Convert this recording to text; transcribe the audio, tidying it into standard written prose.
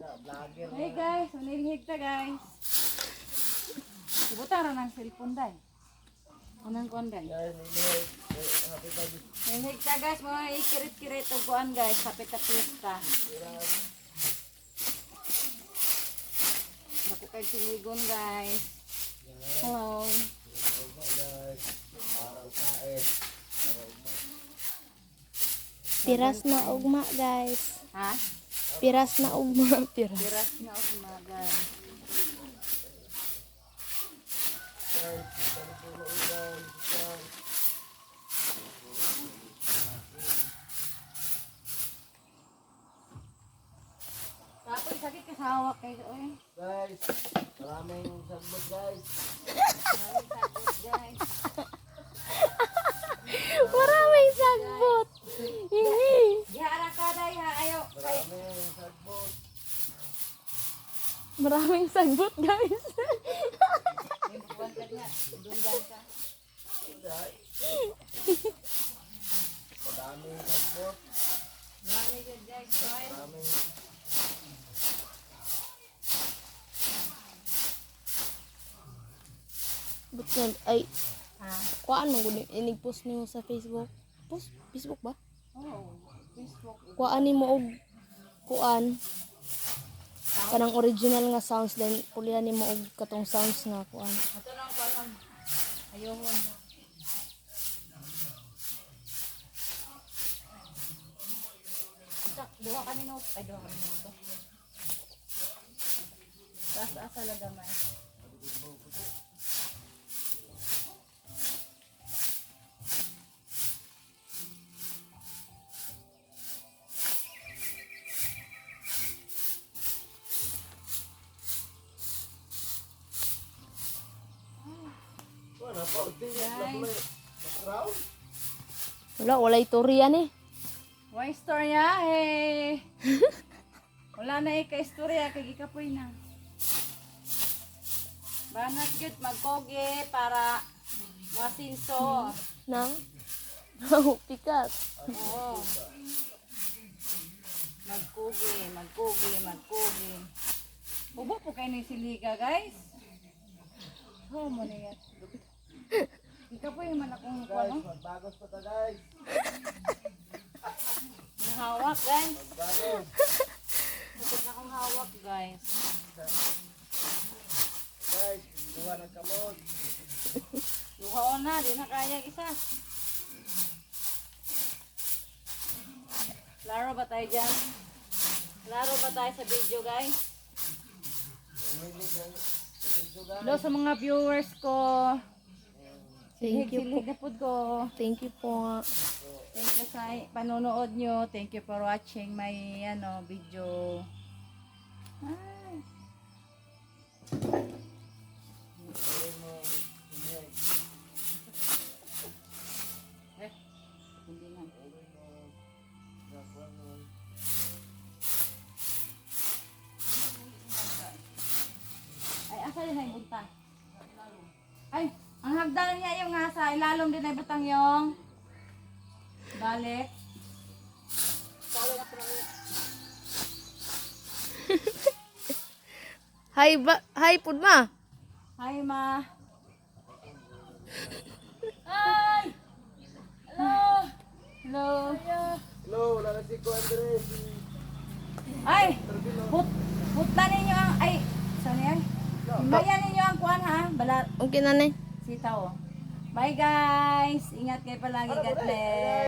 Hey guys, unilhig ta guys. Ibutara ng cellphone dai. Unang kuan guys. Nilhig ta guys, mga ikirit-kirit og kuan guys, hapit ta piyesta. Dako kay siligon guys. Hello. Piras na ugma guys. Ha? Piras na ugma. Piras na ugma guys. Tapos sakit ka sa hawak kayo oy. Guys, maraming sagbot guys. Maraming sagot guys. Maraming sagbot. Hihi. Gihara ka day ha ayo. Maraming sagbot. Maraming sagbot guys. Buwan ka niya. Dunggan ka. Maraming sagbot. Mali good guys. Bye. Maraming Bukan ay Ha? kuan mo gud inig post nimo sa Facebook. Post Facebook ba? Oh, Facebook. Kuan nimo og kuan kanang original nga sounds then pulihan nimo og katong sounds nga kuan. Ato lang kuan. Ayohon. Tak, duha ka minuto. Ay, duha ka minuto. Tapos asa lagamay. wala pa utingin na pala. Background. Walay istorya ni. Why istorya eh? Wala na ika-istorya kay gikapoy na. Banat gyud magkoge para masinso. Nang pikas. Oo. Magkoge. Bubo po kayo ni siliga guys. Oh, mo na yan. Gikapoy man akong Guys, ano. magbagos pa ta guys. Hawak guys. Magbagos. Sakit na akong hawak guys. Guys, buha ng kamot. Luhao na, di na kaya isa. Laro ba tayo dyan? Laro ba tayo sa video guys? Umilig yan. Sa guys. Hello sa mga viewers ko. Thank you po. Silig na po ko. Thank you po nga. Thank you sa panonood nyo. Thank you for watching my video. Ay. Eh, hindi na. Ay, asa din ay butang? Ay, ang hagdan niya yung nasa ilalong din ay butang yung balik. Hi Pudma. Hi, ma. Hi! Hello! Hello! Hello, wala na si Andres. Ay! Putla ninyo ang... Ay! Saan yan? Bayan ninyo ang kuhan ha? Balat. Okay na ni. Sitaw. Bye guys! Ingat kayo palagi. God bless.